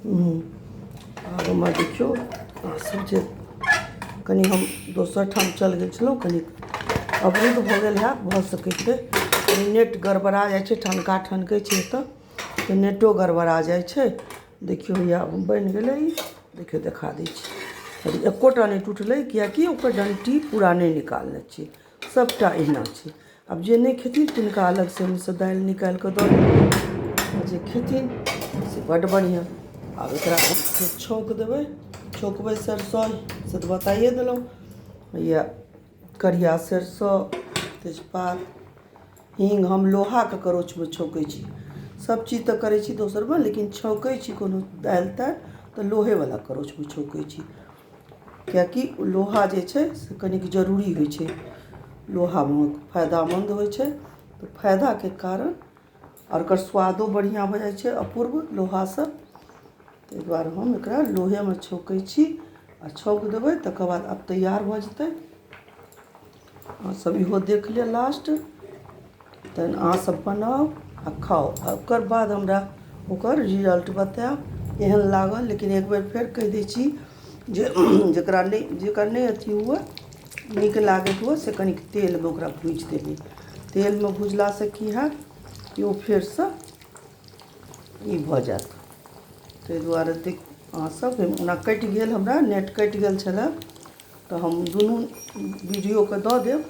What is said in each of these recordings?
आब हमें देखियो सब जे कनी हम दोसर ठाम चल गेल छलहुँ, कनी अवरुद्ध भऽ गेल है, भऽ सकै छै कनी नेट गड़बड़ा जाइ छै, ठनका ठनकै छै तऽ नेटो गड़बड़ा जाइ छै। देखियो या बनि गेलै, देखियो देखा दै छी, एकोटा नहीं टूटलै, किएकि ओकर डंटी पूरा नहीं निकालने छी, सबटा एहिना छै। अब जे नहीं खेथिन तिनका अलग से ओहिमेसँ दालि निकालि कऽ दऽ देबै, जे खेथिन से बड्ड बढ़िआँ। आब एकरा फेर छौंक देबै, छौंकबै सरिसो से तऽ बताइए देलहुँ, या करिया सरिसो, तेजपात, हींग। हम लोहाके करछुमे छौंकै छी, सब चीज तऽ करै छी दोसरमे, लेकिन छौंकै छी कोनो दालि तालि तऽ लोहेवला करछुमे छौंकै छी, किएकि लोहा जे छै से कनिक जरूरी होइ छै, लोहामे फायदामन्द होइ छै, तऽ फायदाके कारण और एकर स्वादो बढ़िआँ भऽ जाइ छै, अपूर्व लोहासँ। ताहि दुआरे हम एकरा लोहेमे छौंकै छी आ छौंक देबै, तकर बाद आब तैयार भऽ जेतै। अहाँ सब इहो देख लिअ लास्ट, तहन अहाँ सब बनाउ आ खाउ, आ ओकर बाद हमरा ओकर रिजल्ट बतायब एहन लागल। लेकिन एक बेर फेर कहि दै छी जे जेकर नहीं अथी हुए, नीक लागैत हुए, से कनिक तेलमे ओकरा भूजि देबै। तेलमे भुजलासँ की हैत कि ओ फेरसँ ई भऽ जायत। ताहि दुआरे देख अहाँ सब, ओना कटि गेल, हमरा नेट कटि गेल छलै, तऽ हम दुनू वीडियोके दऽ देब,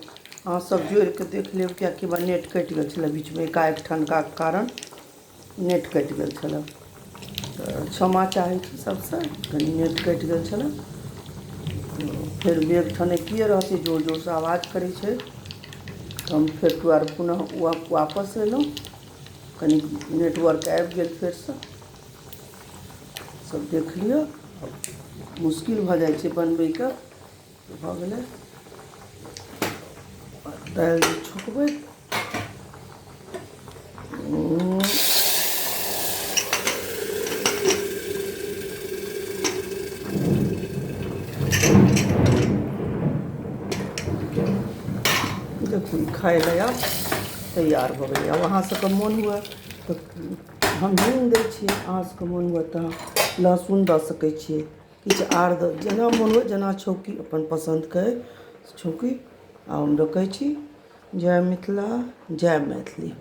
अहाँ सब जोड़िके देख लेब, किएकि हमरा नेट कटि गेल छलै बीचमे, एकाएक ठनकाके कारण नेट कटि गेल छलै, तऽ क्षमा चाहै छी सबसँ, कनि नेट कटि गेल छलै। फेर मेघ ठनकिए रहल छै, जोर जोरसँ आवाज करै छै, तऽ हम फेर दुआरे पुनः वापस एलहुँ, कनि नेटवर्क आबि गेल फेरसँ। सब देख लिअ, मुश्किल भऽ जाइ छै बनबैके, भऽ गेलै। दालि जे छौंकबै, देखू खाइ लए आब तैयार भऽ गेलै। आब अहाँ सबके मोन हुए तऽ हम हींग दै छियै, अहाँ सबके मोन हुए तऽ लहसुन दऽ सकै छियै, किछु आर जेना मोन हुए, जेना छौंकी अपन पसन्दके छौंकी। आ हम रखै छी। जय मिथिला, जय मैथिली।